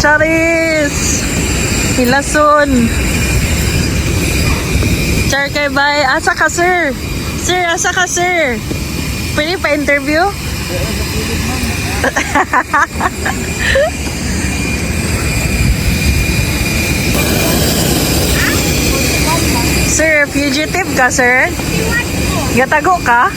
Charis! Hilason! Char kay bay. Asa ka, sir? Sir, asa ka, sir? Pwede pa interview? Sir, fugitive ka, sir? Gatago ka?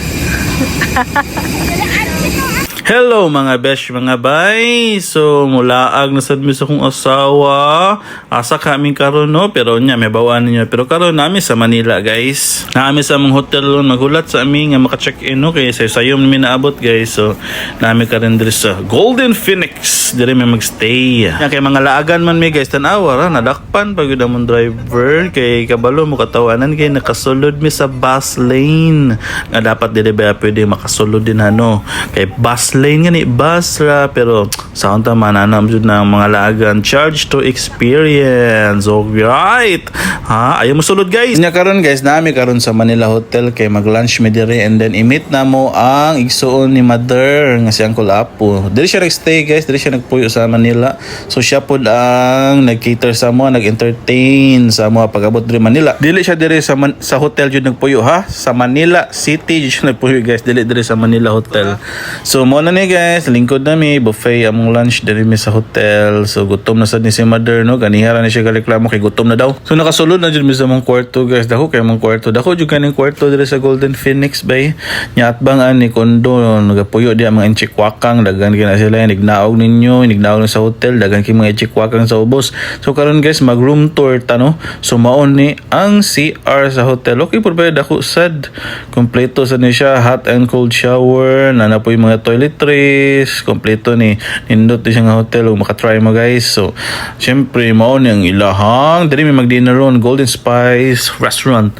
Hello mga besh, mga bay. So mulaag nasad mi sa kong asawa. Asa kami karon no, pero nya may bawaan niya. Pero karon nami sa Manila, guys. Nami sa among hotel ron, magulat sa amin nga maka-check-in no kay sayom mi naabot, guys. So nami karon diri sa Golden Phoenix. Diri mi magstay. Nya kay mga laagan man mi, guys, tan-awa ra nadakpan pag among driver kay kabalo mo katawanan kay nakasulod mi sa bus lane. Nga dapat diri ba pwede makasulod din ano. Kay bus lane nga ni bus ra, pero sa unta mananam jud ng mga laagan charge to experience. Alright, ha ayo mo sulod, guys. Nya karon, guys, nami karon sa Manila Hotel kay mag-lunch mi diri, and then i-meet na mo ang igsuon ni mother nga si Uncle Apo. Diri siya nagstay, guys, diri siya nagpuyo sa Manila. So siya pod ang nag-cater sa mo, nag-entertain sa mo pag-abot diri Manila. Dili siya diri sa hotel jud nagpuyo, ha, sa Manila City jud siya nagpuyo, guys, dili diri sa Manila Hotel. So mo na ni, guys, lingkod na mi buffet among lunch diri mi sa hotel. So gutom na sad ni si mother no, ganihara na siya gareklamo kay gutom na daw. So nakasulod na jud mi sa mong kwarto, guys. Dako kay mong kwarto, dako jud kaning kwarto diri sa Golden Phoenix bay. Nya atbang ani kondo nagapuyo di ang mga inchikwakang, dagan kina sila nignaog ninyo, nignaog sa hotel, dagan kay mga inchikwakang sa ubos. So karon, guys, mag room tour ta no. So maon ni ang CR sa hotel. Okay pud ba, dako sad, kompleto sad ni siya, hot and cold shower, nanapoy mga toiletries, kompleto ni nindot di siya nga hotel ug maka-try mo, guys. So syempre mao ni ang ilahang diri mi mag-dinner ron Golden Spice Restaurant.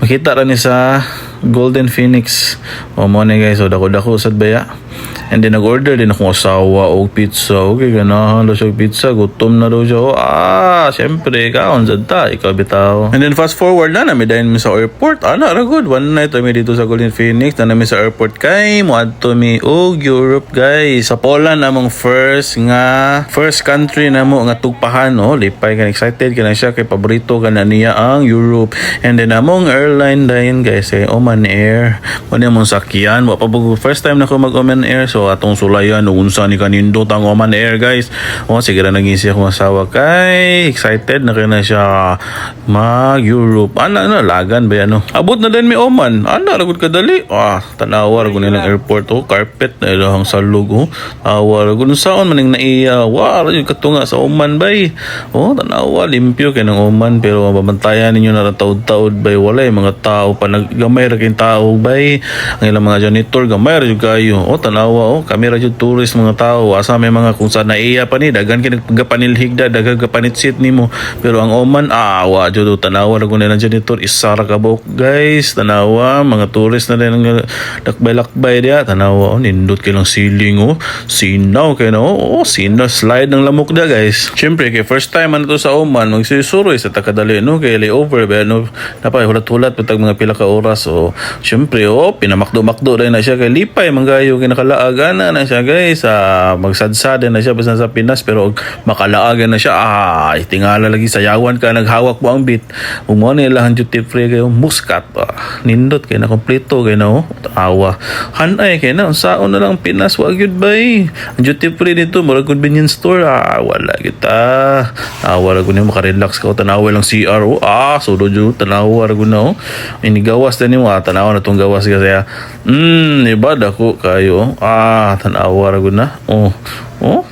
Makita ra ni sa Golden Phoenix. O mo ni, guys, so dako-dako sad baya. And then nag-order din akong asawa og pizza. Okay, ganahan daw siya pizza. Gutom na daw siya. Syempre, kaon sad ta, ikaw bitaw. And then fast forward na namin dahil sa airport. Ra good. One night kami dito sa Golden Phoenix. Na namin sa airport kay moadto mi og Europe, guys. Sa Poland among first country na mo nga tugpahan, no. Lipay ka, excited ka na siya kay paborito ka na niya ang Europe. And then among airline din, guys, Oman Air. Kuno mong sakyan. First time na ko mag Oman Air. So atong sulayan unsa ni kanindot ang Oman Air, guys. Sige ra naging siya kong asawa kay excited na kay na siya mag Europe. Lagan ba ano? Abot na din mi Oman. Ra gud kadali. Tanawa ra gud nilang airport, carpet na ilahang salug. Ra gud saon maning naiya. Ra yung katunga sa Oman bay. Tanawa limpyo kay ng Oman, pero mabantayan ninyo na taud-taud bay, walay mga tao pa naggamay ra kay tao bay. Ang ilang mga janitor gamay ra jud kayo. Tanawa kami ra jud tourist mga tao. Asa may mga kung saan naiya pa ni dagan kay nagpanilhigda, dagan kapanitsit nimo. Pero ang Oman wa jud tanawa ra gud na janitor isara ka bok, guys. Tanawa mga tourist na din lakbay-lakbay dia. Tanawa nindot kay lang ceiling sinaw kay sinaw slide ng lamok da, guys. Syempre kay first time man to sa Oman, magsisuroy sa takadali no kay layover ba no, napay hulat-hulat patag mga pila ka oras. Syempre pinamakdo-makdo rin na siya kay lipay manggayo kay nakalaagan na siya, guys. Magsadsad na siya basta sa Pinas, pero makalaagan na siya. Tingala lagi sayawan ka, naghawak mo ang beat. Mo ni lahan duty free kayo muskat. Nindot kay na kompleto kay na awa. Hanay kay na saon na lang Pinas wag yun bay. Ang duty free dito murag convenience store. Wala kita. Wala ko ni makarelax ka, tanawa lang CR. Sulod jud tanawa ra gud na inigawas din mo, tanawa na tong gawas kasi ibada ko kayo. Tanawa ra gud na.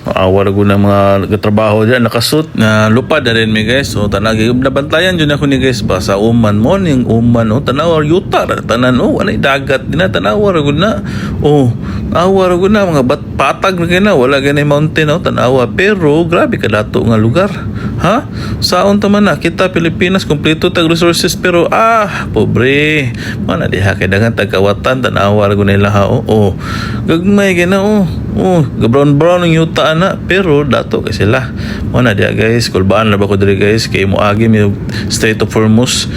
Awar ko ng mga trabaho dyan, nakasuit na lupad na rin mi, guys. Tanagi nabantayan dyan ako ni, guys, ba sa Oman mo ning Oman tanawar yuta tanan anay dagat din na tanawar ko na awar ko na mga patag na kina, wala ganay mountain tanawa, pero grabe ka dato nga lugar, saon ta man na kita Pilipinas kompleto tag resources, pero pobre mana diha kay dagan tagkawatan tanawar ko nila gagmay gina brown ang yuta na, pero dato kay sila mana diha, guys. Kulbaan na ba ko diri, guys, kay moagi mi Strait of Hormuz,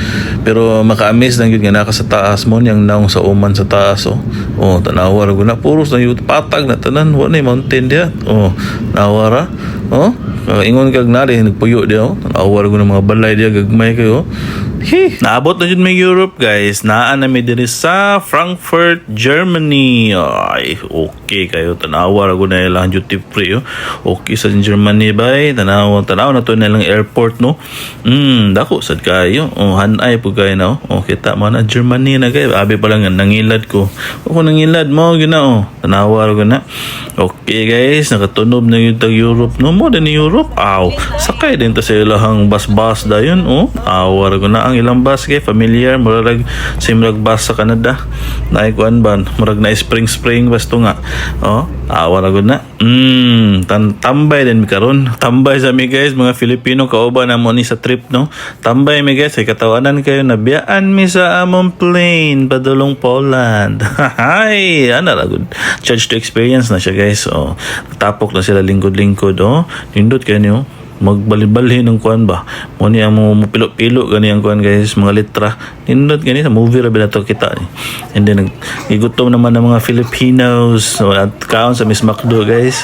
pero maka-amaze lang yun nga naka sa taas mo niyang naong sa uman sa taas tanawar ko na puros na yun patag na tanan wala na mountain dia nawara ingon kag nari nagpuyo dia tanawar ko ng mga balay dia gagmay kayo. Naabot na dyan may Europe guys. Naan na may diri sa Frankfurt, Germany. Ay, okay kayo. Tanawa ko na ilang duty free. Okay sa Germany bay. Tanawa na to na ilang airport no. Dako sad kayo. Hanay po kayo na. Kita mo na Germany na kayo. Abi pa lang nangilad ko. Ako nangilad mo gina Tanawa ko na. Okay guys, nakatunob na yung tag Europe no. Mo din Europe. Sakay din ta sa ilahang bus dayon awar ko na ang ilang bus kay familiar murag simrag bus sa Canada naikuan ban murag na spring bus to nga awar gud na tambay din mi karon tambay sa mi guys mga Filipino kauban na mo ni sa trip no tambay mi guys ay katawanan kayo na biyaan mi sa among plane padulong Poland hay ana ra gud charge to experience na siya guys tapok na sila lingkod-lingkod nindot kayo niyo magbalibali ng kuan ba mo niya mo pilo-pilo gani ang kuan guys mga litra nindot gani sa movie ra binato kita and then igutom naman ng mga Filipinos at kaon sa Miss Macdo guys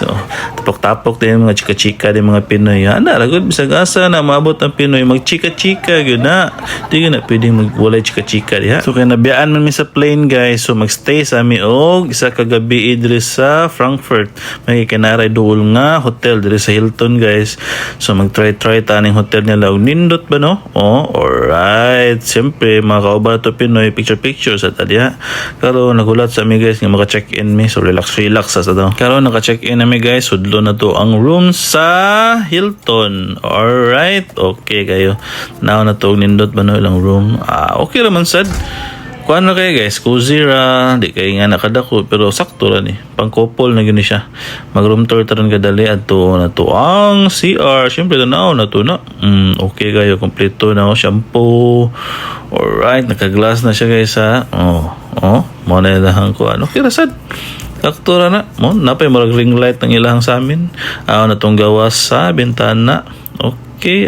tapok-tapok din mga chika-chika din mga Pinoy ana ra gud bisag asa na maabot ang Pinoy magchika-chika gyud na di na pwedeng magwalay chika-chika diha so kay nabiyaan man mi sa plane guys so magstay sa mi og isa ka gabi diri sa Frankfurt may kinaray duol nga hotel diri sa Hilton guys. So mag-try taning hotel nila og nindot ba no? Alright. Siyempre mga kauban to Pinoy picture sa tadiha. Karon nagulat sa mi guys nga maka-check-in mi so relax sa daw. Karon naka-check-in na mi guys sudlo na to ang room sa Hilton. Alright. Okay kayo. Now na to nindot ba no ilang room? Okay raman sad. Kuan na kayo guys, cozy ra, di kayo nga nakadako, pero sakto ra ni. Pang couple na gini siya. Mag room tour taron kadali adto na to ang CR. Syempre tanaw na to na. Okay kayo, kompleto na shampoo. Alright, naka-glass na siya guys ha. Mo na ilahang ko okay ra sad. Sakto ra na. Mo napay marag ring light ng ilahang sa amin. Na tong gawas sa bintana. Okay,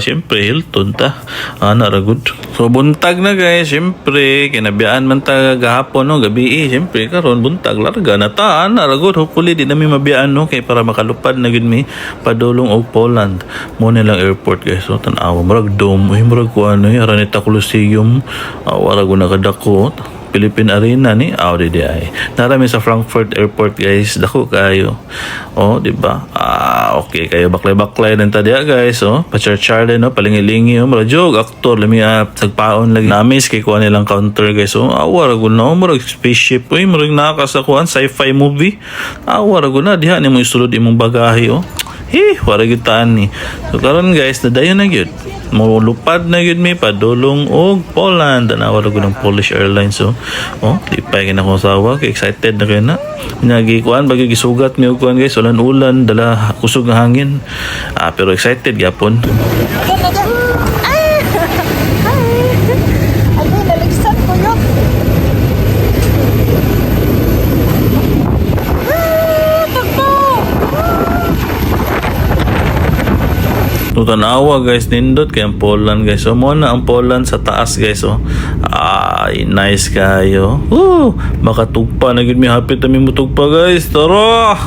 siyempre Hilton ta. Na good. So buntag na guys, siyempre kinabiyaan man ta gahapon no, gabi siyempre karon buntag larga na ta. Na good. Hopefully di nami mabiyaan no kay para makalupad na gid mi padulong og Poland. Mo na lang airport guys. So tan-aw murag dome, murag kuan Araneta Coliseum. Wala ko nakadako. Philippine Arena ni di ay. Narami sa Frankfurt Airport guys. Dako kayo. Di ba? Okay kayo baklay-baklay din ta diya guys. Pa-char-char din palingi-lingi Marajog aktor lami sagpaon lagi. Namis kay kuan nilang counter guys. Awara gud na murag spaceship murag nakas sa kuan sci-fi movie. Awara gud na diha nimo isulod imong bagahe wala gyud taan ni. So karon guys nadayon na gyud. Lupad na yun mi padulong og Poland nawala ko ng Polish Airlines lipay kina ko sawa kay excited na kayo na nagikuan bagi gisugat mi og kuan guys ulan dala kusog nga hangin pero excited gyapon. Tanawa guys nindot kay ang Poland guys mo na ang Poland sa taas guys nice kayo makatugpa na gid mi hapit mi mutugpa guys tara.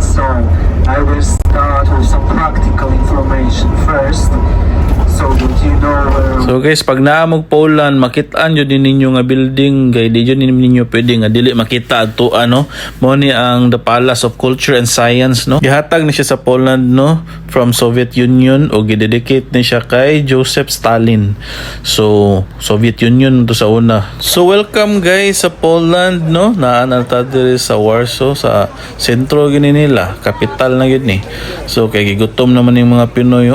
So I will start with some practical information first. So guys, pag naamog Poland, makitaan yun din ninyo nga building, kay di yun ninyo pwede nga dili makita ato mo ni ang The Palace of Culture and Science gihatag ni siya sa Poland from Soviet Union o gidedicate ni siya kay Joseph Stalin. So Soviet Union to sa una. So welcome guys sa Poland naan ta diri sa Warsaw sa sentro gini nila, capital na gid ni. So kay gigutom naman yung mga Pinoy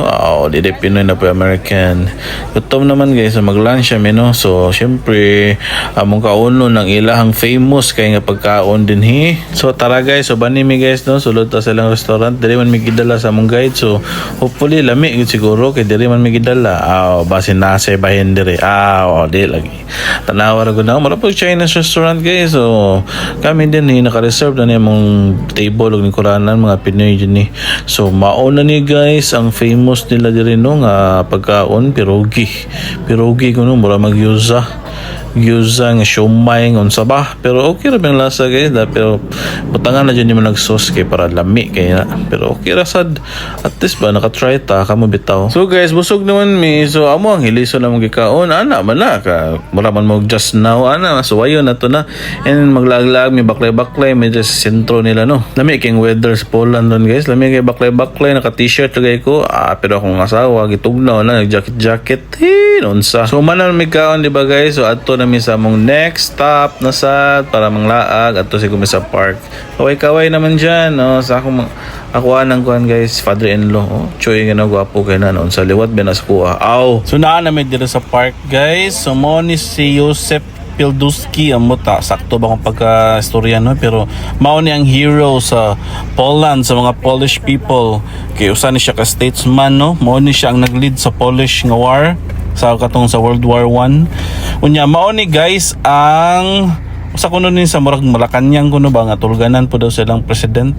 dili Pinoy na po American. Gutom naman guys, so mag-lunch kami no. So syempre among kauno ng ilahang famous kay nga pagkaon din hi. So tara guys, so bani mi guys no, sulod ta sa ilang restaurant. Diri man mi gidala sa among guide. So hopefully lami gud siguro kay diri man mi gidala. Basin na sa bahin diri. Di lagi. Tanawa ra gud na mara pag Chinese restaurant guys. So kami din ni naka-reserve na ni among table ug ni kuranan mga Pinoy din ni. So mauna ni guys ang famous nila diri no nga pagkaon pirogi kuno mura magyuza nga siomay unsa ba, pero okay ra bang lasa guys pero butangan na dyan yung nag-sauce kay para lami kay na, pero okay ra sad at least ba naka-try ta kamo bitaw. So guys busog naman mi, so amo ang hilison na mong gikaon ana man na ka mura man mo just now ana masuwayo na to na and maglag-lag mi baklay may sa sentro nila no. Lami kay weather sa Poland don guys, lami kay baklay naka t-shirt lagay ko pero akong asawa gitugnaw na nag-jacket unsa. So manan mi kaon di ba guys, so adto na mi sa mong next stop na sad para manglaag adto si kumi sa park. Kaway naman diyan no sa akong ako anang kuan guys, father-in-law choy nga gwapo kay na noon sa liwat binas kuha. So naa na mi dito sa park guys. So mo ni si Joseph Pilduski ang muta, sakto ba kung pagka-istorya no, pero mao ni ang hero sa Poland, sa mga Polish people kay usa ni siya ka statesman no, mao ni siya ang nag-lead sa Polish nga war sa katong sa World War I. Unya mao ni guys ang usa kuno ni sa murag Malacañang kuno ba nga tulganan po daw silang president.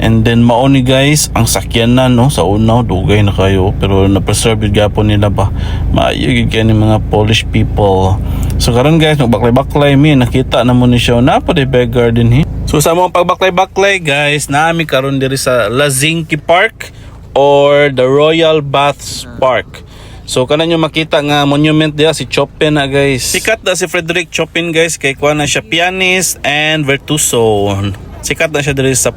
And then mao ni guys ang sakyanan no sa una dugay na kayo pero na-preserve yun gyapon nila ba maayo gyud kay ni mga Polish people. So karon guys magbaklay-baklay mi nakita na mo ni siya na pa di beggar din hi. So sa mga pagbaklay-baklay guys naami karon diri sa Lazinki Park or the Royal Baths Park. So kanan nyo makita nga monument dia si Chopin na guys. Sikat na si Frederick Chopin guys kay kuha na siya pianist and virtuoso. Sikat na siya diri sa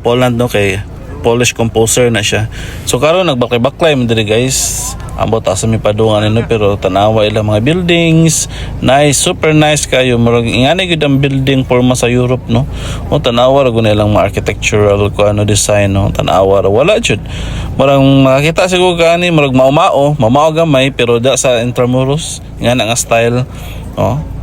Poland no kay Polish composer na siya. So karon nagbaklay-baklay man diri guys. Ambot asa mi padungan no pero tanawa ila mga buildings. Nice, super nice kayo. Murag ingani gid ang building forma sa Europe no. O tanawa ra gud ilang mga architectural ko ano design no. Tanawa ra wala jud. Murag makita siguro kani murag mao gamay pero da sa Intramuros nga nga style.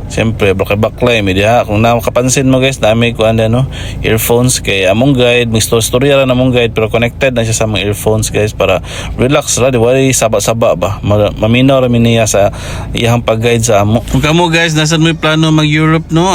Siyempre, baklay-baklay, media. Kung nakapansin mo guys, dami ko no, earphones kay among guide, may storya ra namong guide pero connected na siya sa mga earphones guys para relax ra, di wala saba-saba ba. Maminaw ra niya sa iyang pag-guide sa amo. Kung kamo guys, nasa mo plano mag-Europe no,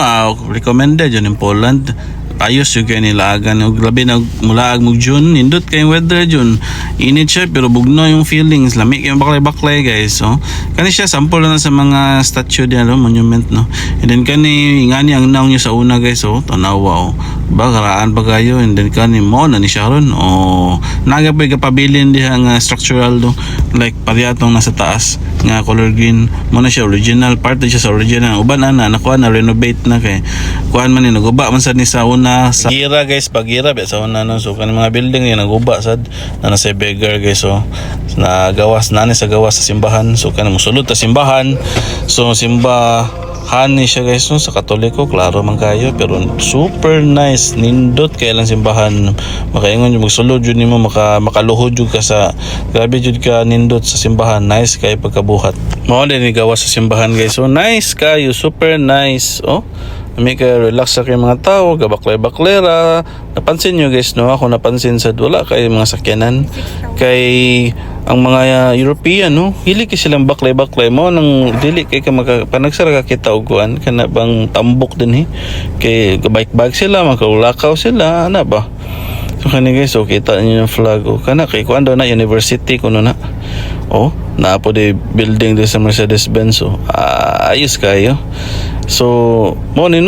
recommended yun in Poland. Ayos yung kayo nilaagan labi na mulaag mo June nindot kayong weather June init siya pero bugno yung feelings lami kayong baklay guys. Kani siya sample na sa mga statue diyan monument no, and then kani ingani ang naong nyo sa una guys tanawa ba karaan pa kayo, and then kani mo na ni Sharon nagapay kapabilin diha nga structural do like pariyatong nasa taas nga color green mo na siya original part siya sa original uban na nakuha na renovate na kay kuan man ni naguba man sad ni sa una sa gira guys pagira sa una no. So kanang mga building ni naguba sad na nasa beggar guys nagawas na ni sa gawas sa simbahan. So kanang mosulod ta simbahan, so simbahan ni siya guys sa Katoliko klaro man kayo pero super nice nindot kay lang simbahan makaingon yung magsulod jud nimo makaluhod jud ka sa grabe jud ka nindot sa simbahan. Nice kay pagkabuhat mao din ni gawas sa simbahan guys. So nice kayo, super nice may ka relax sa kay mga tao gabaklay-baklera. Napansin nyo guys no, ako napansin sa wala kay mga sakyanan kay ang mga European no hili kay silang baklay-baklay mo nang dili kay ka panagsara ka kita og kuan kana bang tambok din kay bike sila makaulakaw sila ana ba. So kani guys kita niyo yung flag kana kay kuan daw na university kuno na na po di building di sa Mercedes-Benz ayos kayo. So mo ni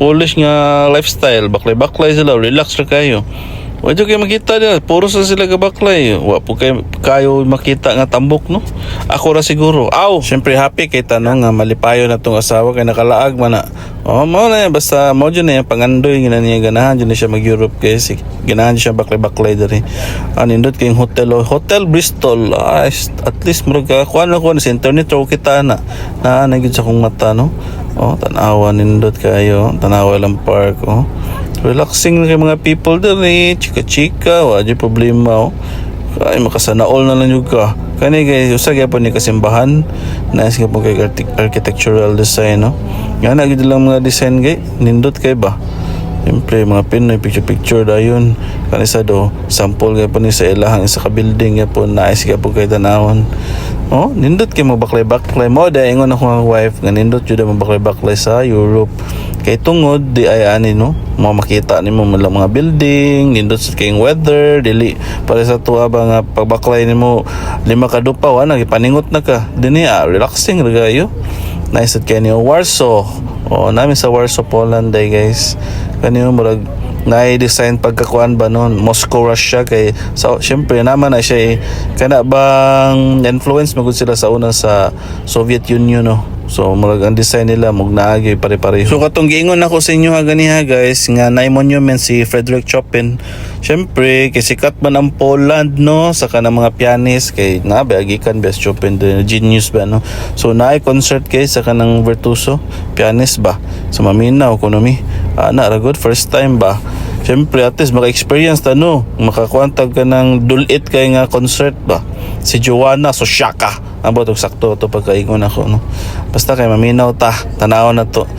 Polish nga lifestyle baklay-baklay sila relax ra kayo. Wadyo kayo makita dyan, puro sa sila gabaklay. Wa po kayo makita nga tambok no. Ako ra siguro. Siyempre happy kay tanong nga malipayo na tong asawa kay nakalaag man na. Mao na yan, basta mao dyan na yan pangandoy nga niya ganahan dyan na siya mag-Europe kasi ganahan siya baklay-baklay diri. Nindot kayong Hotel Bristol. At least murag kuan na sa internet ro kita na nagid sa kong mata no. Tanawa nindot kayo, tanawa lang park relaxing na kay mga people diri, chika-chika, wala di problema ay makasanaol na lang yung ka Kani guys, usa gyapon ni kasimbahan. Nice gyapon kay architectural design, no. Nga na gid lang mga design kay nindot kay ba. Siyempre, mga Pinoy, picture-picture dayon. Kanisa do, sample nga po ni sa ilahang isa ka building nga po, nice nga po kay tanawon. Oh, nindot kay mo baklay-baklay mo. Dahil ingon ako nga wife, nga nindot yun mo baklay-baklay sa Europe. Kay tungod, di ay ani, no? Makita ni mo mga building, nindot sa kayong weather, dili. Para sa tuwa ba nga, pagbaklay ni mo, 5 ka dupaw, ipaningot na ka. Dini, relaxing, regayo. Nice at kayo Warsaw. O, namin sa Warsaw, Poland, day guys. Kanyo murag na-design pagkakuan ba noon Moscow, Russia kay so syempre naman na siya kana bang influence magud sila sa una sa Soviet Union, no. So murag ang design nila mug naagi pare-pareho. So katong giingon ako sa inyo ganiha guys nga na monument si Frederick Chopin. Syempre kay sikat man ang Poland, no, sa kanang mga pianist kay nabagikan best Chopin the genius ba, no. So naay concert kay sa kanang virtuoso pianist ba sa Maminaw Economy. Na ra good first time ba. Syempre at least maka-experience ta, no, makakuantag ka ng dulit kay nga concert ba. Si Joanna Soshaka abo to sakto to pagkaingon ako, no. Basta kay maminaw ta tanaw na to.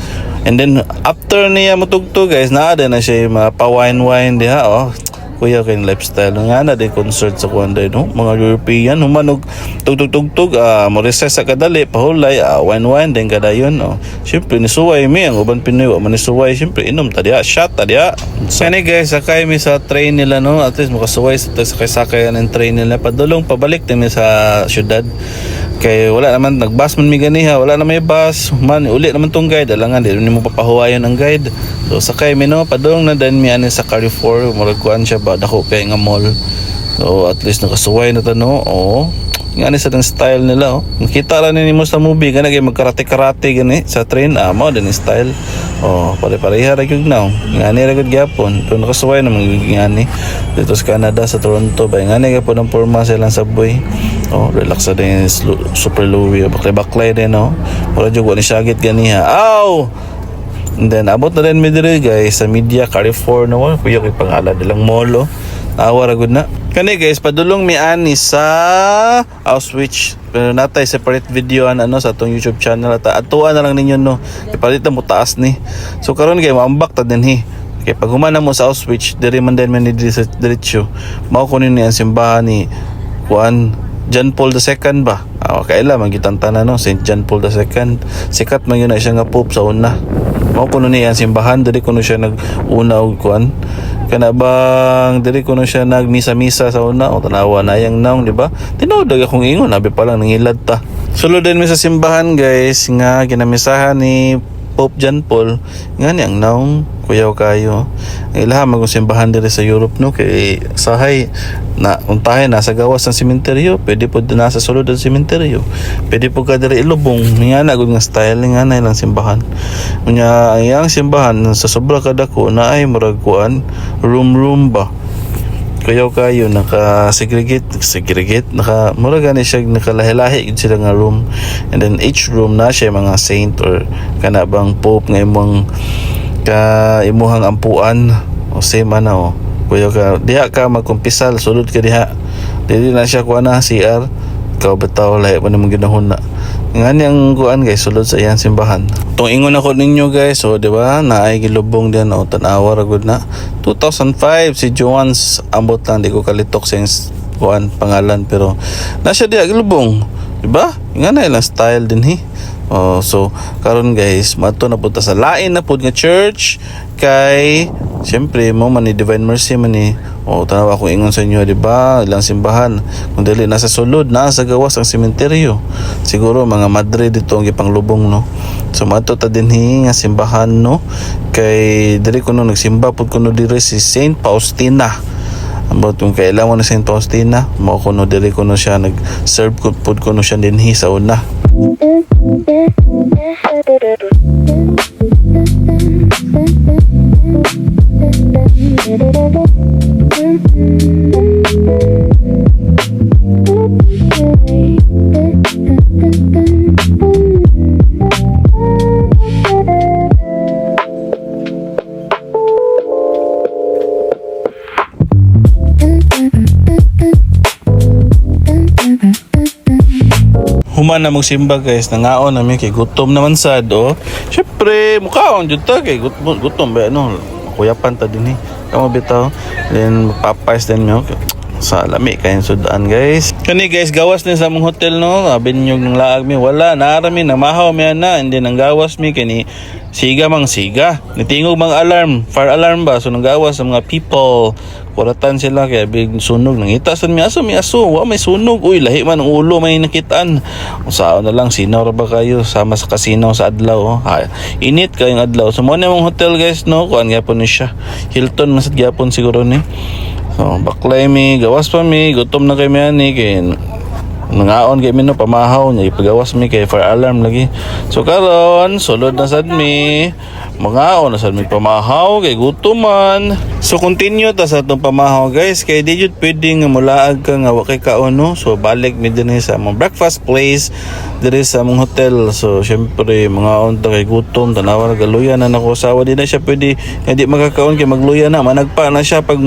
And then after niya mutugtog guys naada na siya mga pa-wine diha, oh. Kuya kay lifestyle nga na din concert sa kuanday, no, mga European humanog tugtog mo recess sa kadali pahulay wine din kadayon, oh. Syempre ni suway mi ang uban Pinoy wa man ni suway, syempre inom ta diha shot ta diha. Kani guys sakay mi sa train nila, no, at least makasuway sa sakay ang train nila padulong pabalik din mi sa syudad kay wala naman nagbus man mi ganiha, wala na may bus man uli naman tong guide alangan di mo papahuwayon ang guide. So sakay mi, no, padulong na din mi ani sa Carrefour murag kuan siya ba dako kay nga mall. So at least nakasuway na ta, no. Oh nga ni sa tang style nila, oh. Makita ra ni mo sa movie kana kay magkarate-karate gani sa train, mao din style. Oh pare-pareha ra gyud now nga ni ra gyud gyapon pero nakasuway na nga ni dito sa Canada sa Toronto ba nga ni gyapon ang porma sa ilang subway. Oh relax din super lowy baklay din, no. Wala jud ni sagit ganiha. Aw. And then abot na din mi dire guys sa Media Carrefour, no, kuya kay pangalan nilang mall, oh. Awa ra gud na. Kani guys padulong mi ani sa Auschwitz. Pero natay separate video ano sa atong YouTube channel ata. Atuan na lang ninyo, no. Ipalit na mo taas ni. So karon kay maambak ta dinhi. Kay pag humana mo sa Auschwitz, diri man din man ni diretso. Mao kunin ni ang simbahan ni Juan John Paul II ba? Kaila magitantan na, no, Saint John Paul II. Sikat man yun na siya nga pope sa una. Mao kuno niya ang simbahan, diri kuno siya nag-una og kuan. Kana bang diri kuno siya nagmisa-misa sa una o tanawa na yang naong, di ba? Tinawag akong ingon, abi pa lang nangilad ta. Sulod din mi sa simbahan guys nga ginamisahan ni Pope John Paul nga ni ang naong kuyaw kayo. Ang ilaha magong simbahan diri sa Europe, no, kay sahay na untahin nasa gawas ng sementeryo, pwede po nasa sulod ng sementeryo, pwede po ka diri ilubong nga na gud nga style nga na ilang simbahan. Unya ang simbahan sa sobra kadako na ay murag kuan room ba kayo naka segregate naka mura gani siya nakalahi-lahi gid sila nga room, and then each room na siya mga saint or kana bang pope nga imong imuhang ampuan o same ana, kuya ka diha ka magkumpisal sulod ka diha dili na siya kuan na CR ikaw bitaw lahi pa nimong ginahon na nga niyang kuan guys sulod sa iyang simbahan. Tong ingon ako ninyo guys, so di ba naay gilubong din o tanawa ra gud na 2005 si Joan's ambot lang di ko kalitok sa kuan pangalan pero na siya diha gilubong, di ba? Nga na ilang style din so karon guys mato na punta sa lain na pud nga church kay siyempre mo man ni Divine Mercy man ni tanawa ko ingon sa inyo, di ba, ilang simbahan kung dili nasa sulod nasa gawas ang sementeryo siguro mga madre dito ang gipanglubong, no. So mato ta dinhi nga simbahan, no, kay diri kuno nagsimba pud kuno diri si Saint Faustina. Ambot kung kailangan na Saint Faustina mao kuno diri kuno siya nag-serve pud kuno siya dinhi sa una. Human na magsimba guys, nangaon namin kay gutom naman sad oh. Syempre, mukhaon jud ta kay gutom ba ano, kuyapan ta din eh. Kamo bitaw. Then papais din mo sa lami kayon sudan guys. Kani guys, gawas ni sa mong hotel no. Abin yung ng laag mi wala narami na mahaw mi na hindi nang gawas mi kani siga mang siga. Nitingog mang alarm, fire alarm ba so nang gawas sa mga people. Kuratan sila kaya big sunog nangita sa mi aso wa may sunog uy lahi man ang ulo may nakitaan usaon na lang sinaw ra ba kayo sama sa casino sa adlaw oh. Ha, init kayong adlaw so mo na mong hotel guys no kuan gyapon ni siya Hilton masad gyapon siguro ni so baklay mi gawas pa mi gutom na kay mi ani kay nangaon kay mi no pamahaw nya ipagawas mi kay fire alarm lagi so karon sulod na sad mi mangaon na sad mi pamahaw kay gutom man so continue ta sa atong pamahaw guys kay di jud pwedeng nga mulaag ka nga wa kay kaon no so balik mi dinhi sa among breakfast place diri sa among hotel so syempre mangaon ta kay gutom tanawa galuyan na nako sawa di na siya pwede hindi makakaon kay magluya na managpa na siya pag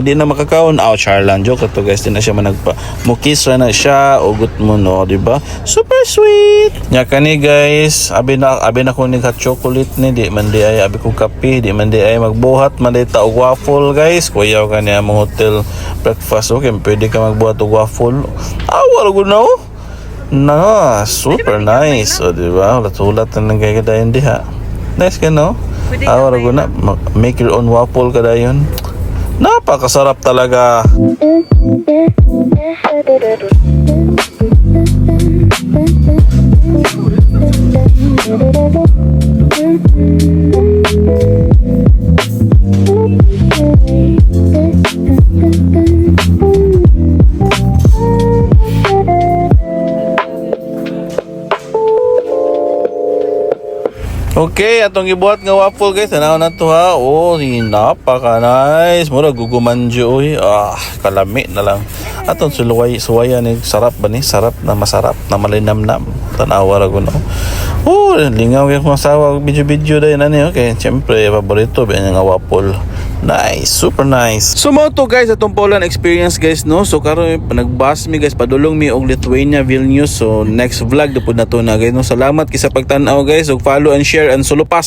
di na makakaon charlan joke to guys di na siya managpa mukis ra na siya ugot mo no di ba super sweet nya kani guys abi na ko ni ka chocolate ni di man di ay abi ko kape di man di ay magbuhat man di ta og waffle guys kuyaw kani among hotel breakfast okay pwede ka magbuhat og waffle wala ko no na super nice o di ba ulat na lang kay kadayon diha nice ka no wala ko na make your own waffle kadayon napakasarap talaga. Okay, atong gibuhat nga waffle guys. Tanaw na to ha. Oh, napaka nice. Mura gugumanjo oy. Kalami na lang. Atong suwaya ni sarap ba ni? Sarap na masarap na malinamnam. Tanawa ra ko no. Oh, lingaw yung masawa video dahil na niyo. Okay, syempre paborito ba nga waffle. Nice, super nice. So mo to guys atong Poland experience guys no. So karon nagbus mi guys padulong mi og Lithuania Vilnius. So next vlog dapod na to na guys no. Salamat kay sa pagtan-aw guys ug follow and share and sulupas.